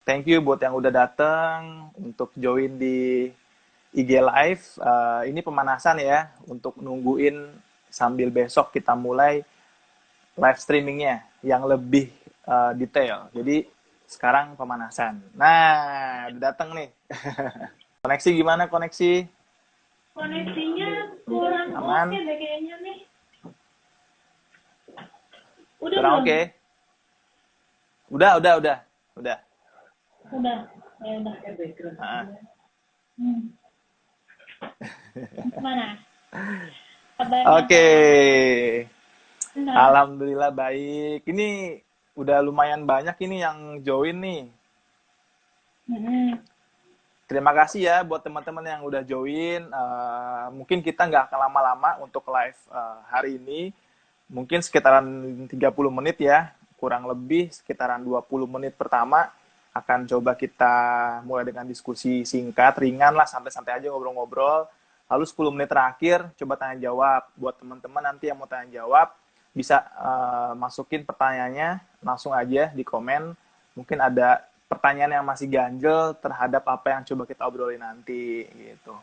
thank you buat yang udah datang untuk join di IG Live. Ini pemanasan ya untuk nungguin sambil besok kita mulai live streamingnya yang lebih detail. Jadi sekarang pemanasan. Nah, udah datang nih. Koneksi gimana koneksi? Koneksinya kurang Aman? oke deh kayaknya nih. Udah Kurang belum? oke? Udah. Udah. Ya udah. Nah. Gimana? Kabarnya? Oke. Nah, Alhamdulillah baik. Ini udah lumayan banyak ini yang join nih. Terima kasih ya buat teman-teman yang udah join. Mungkin kita nggak akan lama-lama untuk live hari ini. Mungkin sekitaran 30 menit ya. Kurang lebih sekitaran 20 menit pertama akan coba kita mulai dengan diskusi singkat, ringan lah, santai-santai aja ngobrol-ngobrol. Lalu 10 menit terakhir coba tanya jawab. Buat teman-teman nanti yang mau tanya jawab, bisa masukin pertanyaannya langsung aja di komen. Mungkin ada pertanyaan yang masih ganjel terhadap apa yang coba kita obrolin nanti gitu.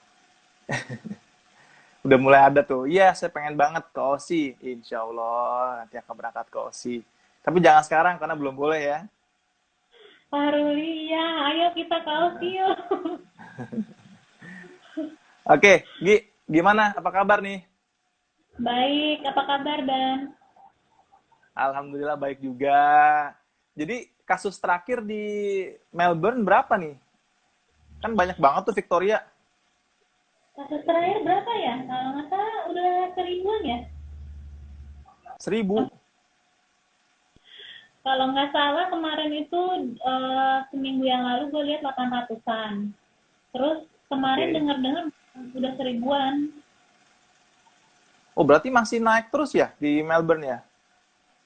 Udah mulai ada tuh. Iya, saya pengen banget ke OSI. Insya Allah nanti akan berangkat ke OSI. Tapi jangan sekarang karena belum boleh ya. Pak Ruli, ya, ayo kita kaos yuk. Oke, Gi, gimana? Apa kabar nih? Baik, apa kabar Dan? Alhamdulillah baik juga. Jadi kasus terakhir di Melbourne berapa nih? Kan banyak banget tuh Victoria. Kasus terakhir berapa ya? Kalau nggak salah udah seribuan ya? 1000. Kalau nggak salah kemarin itu seminggu yang lalu gue lihat 800-an. Terus kemarin Oke. dengar-dengar udah seribuan. Oh, berarti masih naik terus ya di Melbourne ya?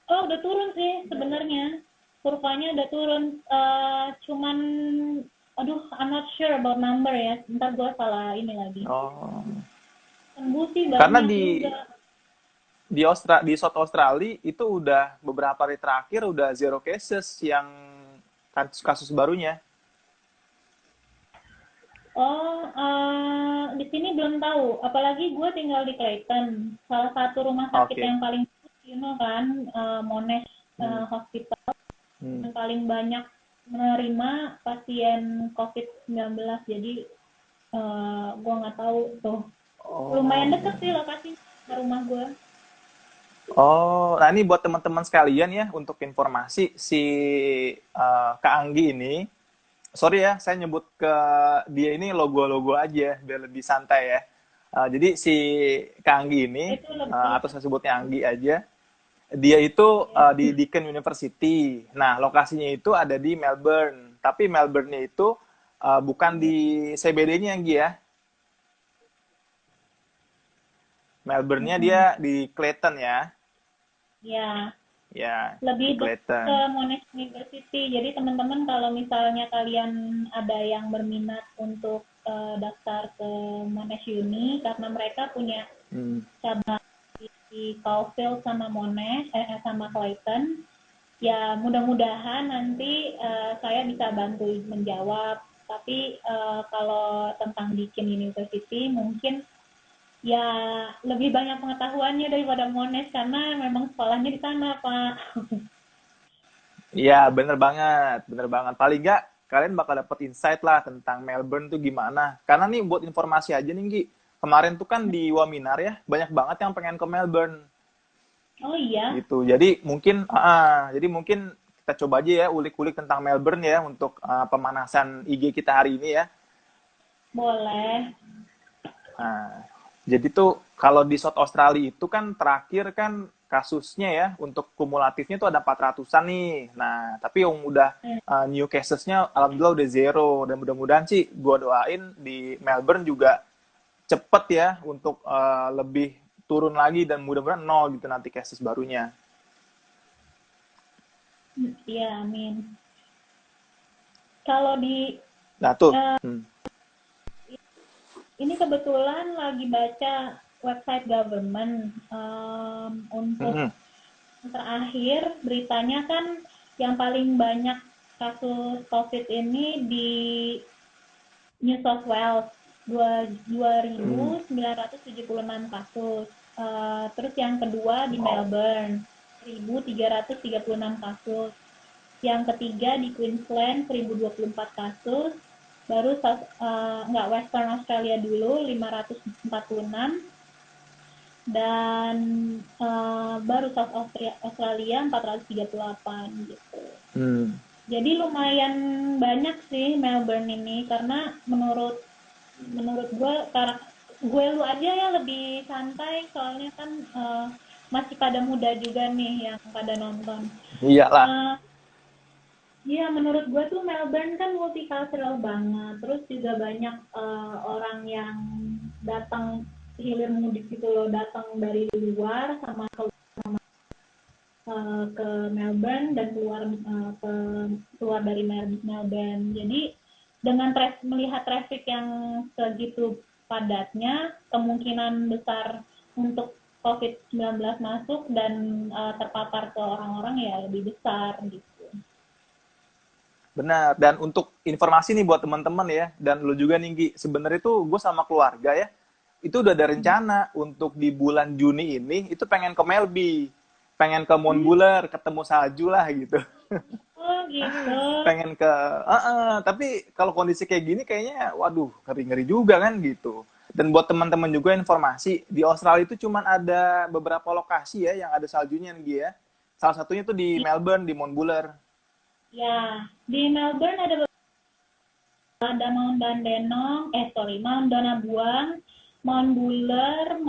Oh, udah turun sih sebenarnya. Kurvanya udah turun. Cuman, aduh, I'm not sure about number ya. Ntar gue salah ini lagi. Oh. Sembuh sih Karena banyak di juga. di South Australia itu udah beberapa hari terakhir udah zero cases yang kasus barunya. Oh, di sini belum tahu. Apalagi gue tinggal di Clayton. Salah satu rumah sakit Oke. yang paling, kan, Monash Hmm. Hospital Hmm. yang paling banyak menerima pasien COVID-19. Jadi gue nggak tahu tuh. Lumayan Oh. deket sih lokasinya ke rumah gue. Oh, nah ini buat teman-teman sekalian ya untuk informasi si Kak Anggi ini. Sorry ya, saya nyebut ke dia ini logo-logo aja biar lebih santai ya. Jadi si Kak Anggi ini Itu lebih, atau saya sebutnya Anggi aja, dia itu ya. di Deakin University. Nah, lokasinya itu ada di Melbourne. Tapi Melbourne-nya itu bukan di CBD-nya, Anggi ya. Melbourne-nya dia di Clayton ya. Ya, Ya, di lebih dekat ke Clayton. Monash University. Jadi teman-teman kalau misalnya kalian ada yang berminat untuk daftar ke Monash Uni, karena mereka punya Hmm. cabang di Caulfield sama Monash, sama Clayton. Ya mudah-mudahan nanti saya bisa bantu menjawab. Tapi kalau tentang Deakin University mungkin ya lebih banyak pengetahuannya daripada Monash karena memang sekolahnya di sana, Pak. Iya, bener banget, bener banget. Paling nggak kalian bakal dapet insight lah tentang Melbourne tuh gimana. Karena nih buat informasi aja nih, Gi. Kemarin tuh kan di Waminar ya, banyak banget yang pengen ke Melbourne Oh iya, gitu. Jadi mungkin kita coba aja ya ulik-ulik tentang Melbourne ya untuk pemanasan IG kita hari ini ya. boleh. Nah, jadi tuh kalau di South Australia itu kan terakhir kan kasusnya ya untuk kumulatifnya tuh ada 400-an nih. Nah, tapi yang udah new casesnya alhamdulillah udah zero dan mudah-mudahan sih gua doain di Melbourne juga cepet ya untuk lebih turun lagi dan mudah-mudahan nol gitu nanti cases barunya. Iya, amin. Kalau di Nah, tuh. eh, ini kebetulan lagi baca website government untuk Mm-mm. terakhir beritanya kan yang paling banyak kasus COVID ini di New South Wales, 2.976 kasus. Terus yang kedua di Melbourne, 1.336 kasus. Yang ketiga di Queensland, 1.024 kasus. Baru Western Australia dulu, 546. Dan baru South Australia 438 gitu. Jadi lumayan banyak sih Melbourne ini, karena menurut gue lu aja ya lebih santai, soalnya kan masih pada muda juga nih yang pada nonton. Iyalah. Iya, menurut gue tuh Melbourne kan multicultural banget, terus juga banyak orang yang datang hilir mudik gitu loh, datang dari luar sama ke Melbourne dan keluar dari Melbourne. Jadi dengan melihat traffic yang segitu padatnya, kemungkinan besar untuk COVID-19 masuk dan terpapar ke orang-orang ya lebih besar gitu. Benar. Dan untuk informasi nih buat teman-teman ya, dan lu juga nih Gi, sebenarnya tuh gue sama keluarga ya, itu udah ada rencana untuk di bulan Juni ini itu pengen ke Melbourne, pengen ke Mount Buller, ketemu salju lah gitu. Oh gitu. Pengen ke, tapi kalau kondisi kayak gini kayaknya, waduh, ngeri-ngeri juga kan gitu. Dan buat teman-teman juga informasi, di Australia itu cuma ada beberapa lokasi ya yang ada saljunya nih ya. Salah satunya tuh di Melbourne, di Mount Buller. Ya, di Melbourne ada Mount Dandenong, Mount Donabuang, Mount Buller,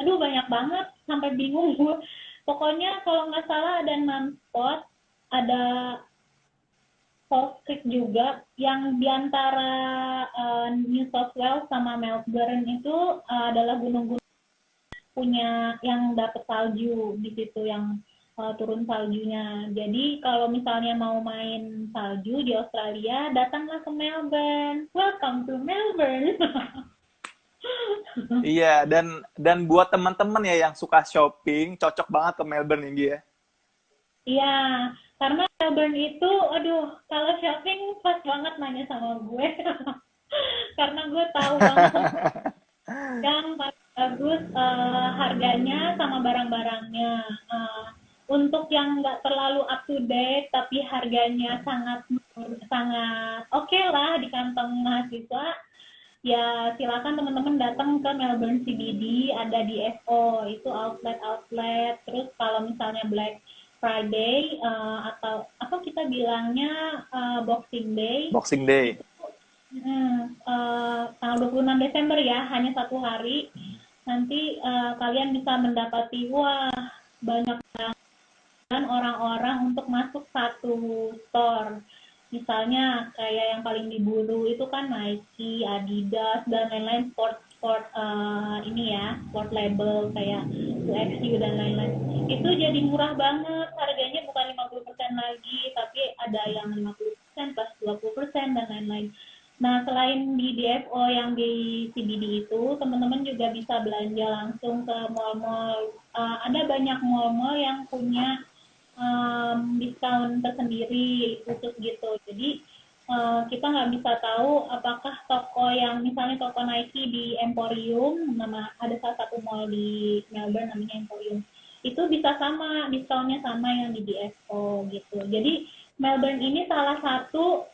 aduh banyak banget, sampai bingung gue. Pokoknya kalau nggak salah ada 6 spot, ada Falls Creek juga, yang diantara New South Wales sama Melbourne itu adalah gunung-gunung punya yang dapat salju di situ, yang turun saljunya. Jadi kalau misalnya mau main salju di Australia, datanglah ke Melbourne. Welcome to Melbourne. Iya, dan buat teman-teman ya yang suka shopping, cocok banget ke Melbourne ini ya. Iya, karena Melbourne itu, aduh, kalau shopping pas banget nanya sama gue. Karena gue tahu banget yang paling bagus harganya sama barang-barangnya. Untuk yang nggak terlalu up to date tapi harganya sangat sangat oke lah di kantong mahasiswa, ya silakan teman-teman datang ke Melbourne CBD, ada di FO itu outlet. Terus kalau misalnya Black Friday atau apa kita bilangnya Boxing Day. Boxing Day. Tanggal 26 Desember ya, hanya 1 hari. Nanti kalian bisa mendapati banyak dan orang-orang untuk masuk satu store. Misalnya kayak yang paling diburu itu kan Nike, Adidas dan lain-lain sport ini ya, sport label kayak 2XU dan lain-lain. Itu jadi murah banget, harganya bukan 50% lagi, tapi ada yang 50% plus 20% dan lain-lain. Nah, selain di DFO yang di CBD itu, teman-teman juga bisa belanja langsung ke mall-mall. Ada banyak mall-mall yang punya diskon tersendiri khusus gitu. Jadi kita nggak bisa tahu apakah toko yang misalnya toko Nike di Emporium, ada salah satu mall di Melbourne namanya Emporium, itu bisa sama diskonnya sama yang di DFO gitu. Jadi Melbourne ini salah satu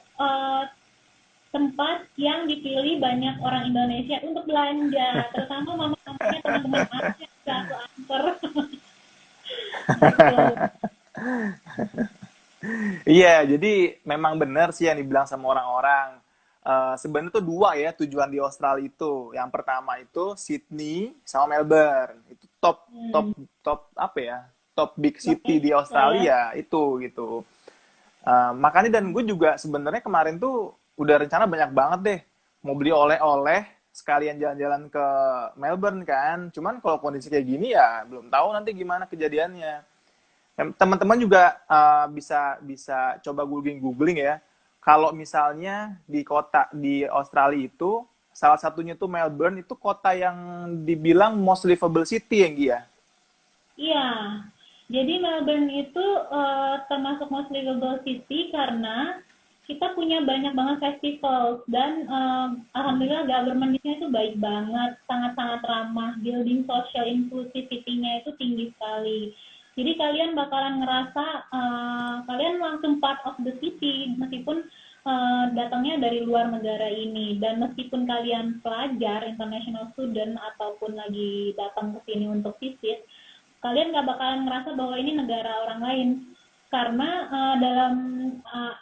tempat yang dipilih banyak orang Indonesia untuk belanja, terutama mama-mamanya teman-teman aku yang selalu antar. Gitu. Iya, jadi memang benar sih yang dibilang sama orang-orang. Sebenarnya tuh dua ya tujuan di Australia itu. Yang pertama itu Sydney sama Melbourne. Itu top apa ya? Top big city di Australia itu gitu. Makanya dan gue juga sebenarnya kemarin tuh udah rencana banyak banget deh mau beli oleh-oleh sekalian jalan-jalan ke Melbourne kan. Cuman kalau kondisi kayak gini ya belum tahu nanti gimana kejadiannya. Teman-teman juga bisa coba googling ya. Kalau misalnya di kota di Australia itu salah satunya tuh Melbourne itu kota yang dibilang most livable city yang dia. Iya, Jadi Melbourne itu termasuk mostly global city karena kita punya banyak banget festival dan alhamdulillah government di sini tuh baik banget, sangat-sangat ramah, building social inclusivity-nya itu tinggi sekali. Jadi kalian bakalan ngerasa kalian langsung part of the city meskipun datangnya dari luar negara ini, dan meskipun kalian pelajar international student ataupun lagi datang ke sini untuk visit, kalian nggak bakalan ngerasa bahwa ini negara orang lain karena dalam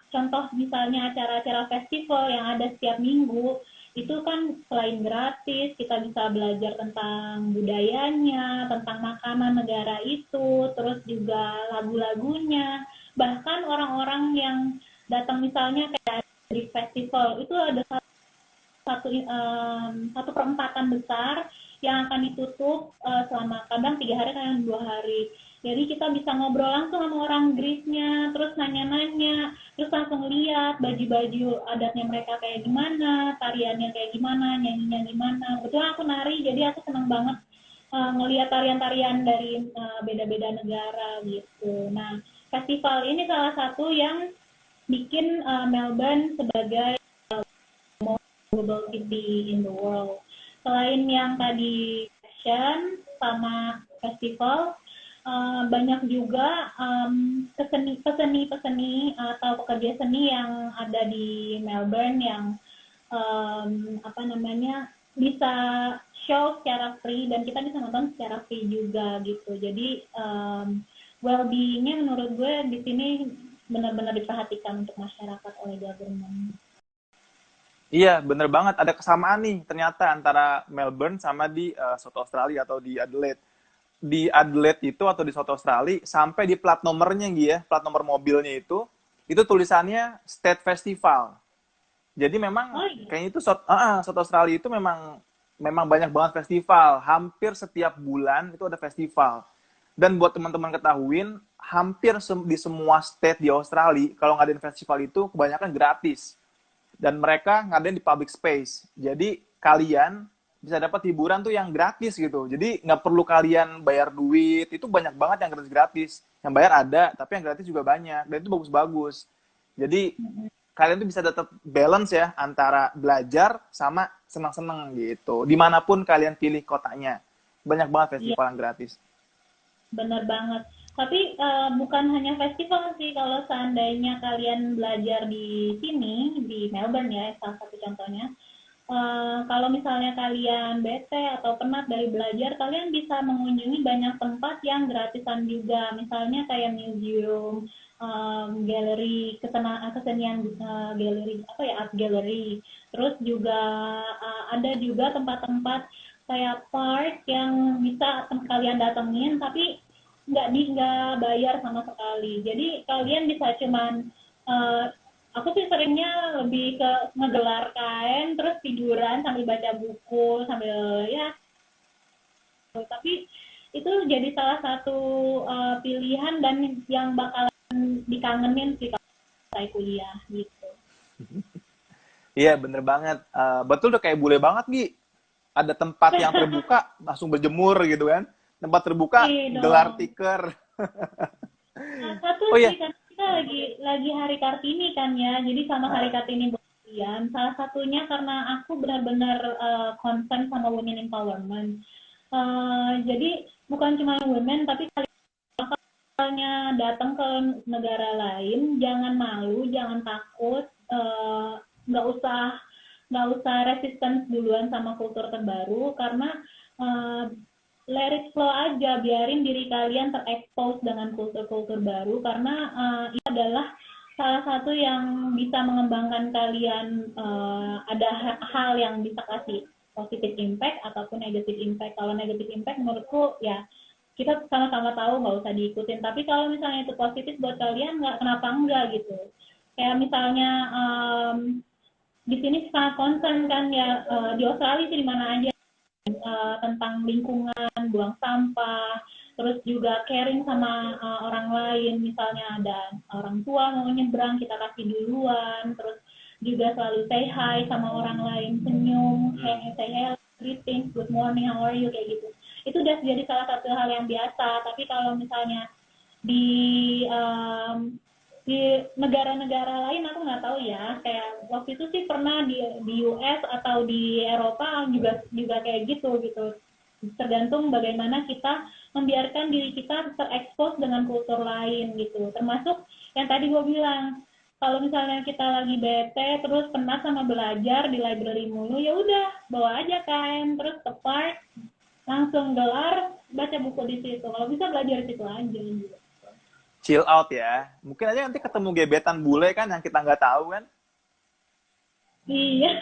contoh misalnya acara-acara festival yang ada setiap minggu itu kan selain gratis kita bisa belajar tentang budayanya, tentang makanan negara itu, terus juga lagu-lagunya, bahkan orang-orang yang datang misalnya kayak di festival itu ada satu perempatan besar yang akan ditutup selama kadang 3 hari, kadang 2 hari. Jadi kita bisa ngobrol langsung sama orang Greece-nya, terus nanya-nanya, terus langsung lihat baju-baju adatnya mereka kayak gimana, tariannya kayak gimana, nyanyinya gimana. Betul aku nari, jadi aku senang banget ngelihat tarian-tarian dari beda-beda negara gitu. Nah, festival ini salah satu yang bikin Melbourne sebagai global city in the world. Selain yang tadi fashion sama festival, banyak juga peseni-peseni atau pekerja seni yang ada di Melbourne yang apa namanya bisa show secara free dan kita bisa nonton secara free juga gitu. Jadi well-being-nya menurut gue di sini benar-benar diperhatikan untuk masyarakat oleh government. Iya, bener banget. Ada kesamaan nih ternyata antara Melbourne sama di South Australia atau di Adelaide. Di Adelaide itu atau di South Australia sampai di plat nomornya gitu ya, plat nomor mobilnya itu tulisannya State Festival. Jadi memang Oh iya. kayaknya itu South Australia itu memang memang banyak banget festival. Hampir setiap bulan itu ada festival. Dan buat teman-teman ketahuin, hampir di semua state di Australia, kalau ngadain festival itu kebanyakan gratis. Dan mereka ngadain di public space. Jadi kalian bisa dapat hiburan tuh yang gratis gitu. Jadi nggak perlu kalian bayar duit. Itu banyak banget yang gratis-gratis. Yang bayar ada, tapi yang gratis juga banyak. Dan itu bagus-bagus. Jadi kalian tuh bisa tetap balance ya antara belajar sama senang-senang gitu. Dimanapun kalian pilih kotanya. Banyak banget Iya, festival yang gratis. benar banget. Tapi bukan hanya festival sih, kalau seandainya kalian belajar di sini, di Melbourne ya, salah satu contohnya. Kalau misalnya kalian bete atau penat dari belajar, kalian bisa mengunjungi banyak tempat yang gratisan juga. Misalnya kayak museum, galeri, kesenian, galeri, apa ya, art gallery. Terus juga ada juga tempat-tempat kayak park yang bisa kalian datengin, tapi nggak bayar sama sekali. Jadi kalian bisa cuman uh, aku sih seringnya lebih ke ngegelar kain terus tiduran sambil baca buku sambil ya, tapi itu jadi salah satu pilihan dan yang bakalan dikangenin sih kalau saya kuliah gitu. Iya, bener banget. Betul udah kayak bule banget, Gi. Ada tempat yang terbuka, langsung berjemur gitu kan. Tempat terbuka, Iya gelar dong. tikar. Salah satu Oh sih iya, kan kita lagi Hari Kartini kan ya, jadi sama Hari Kartini buat kalian. Salah satunya karena aku benar-benar concern sama women empowerment. Jadi bukan cuma women tapi misalnya datang ke negara lain, jangan malu, jangan takut, nggak usah nggak usah resistance duluan sama kultur terbaru karena uh, let it flow aja, biarin diri kalian terekspos dengan kultur-kultur baru karena itu adalah salah satu yang bisa mengembangkan kalian, ada hal yang bisa kasih positive impact ataupun negative impact. Kalau negative impact menurutku ya kita sama-sama tahu nggak usah diikutin, tapi kalau misalnya itu positif buat kalian, nggak, kenapa enggak gitu. Kayak misalnya di sini sangat concern kan ya, di Australia sih di mana aja, tentang lingkungan, buang sampah, terus juga caring sama orang lain, misalnya ada orang tua mau nyebrang kita kasih duluan, terus juga selalu say hi sama orang lain, senyum, say hello, greeting, good morning, how are you, kayak gitu. Itu udah jadi salah satu hal yang biasa. Tapi kalau misalnya di em, di negara-negara lain aku nggak tahu ya, kayak waktu itu sih pernah di US atau di Eropa juga juga kayak gitu gitu, tergantung bagaimana kita membiarkan diri kita terekspos dengan kultur lain gitu, termasuk yang tadi gue bilang, kalau misalnya kita lagi bete terus penat sama belajar di library mulu, ya udah bawa aja KM terus ke park, langsung gelar baca buku di situ, kalau bisa belajar di situ aja gitu. Chill out ya. Mungkin aja nanti ketemu gebetan bule kan yang kita nggak tahu kan. Iya.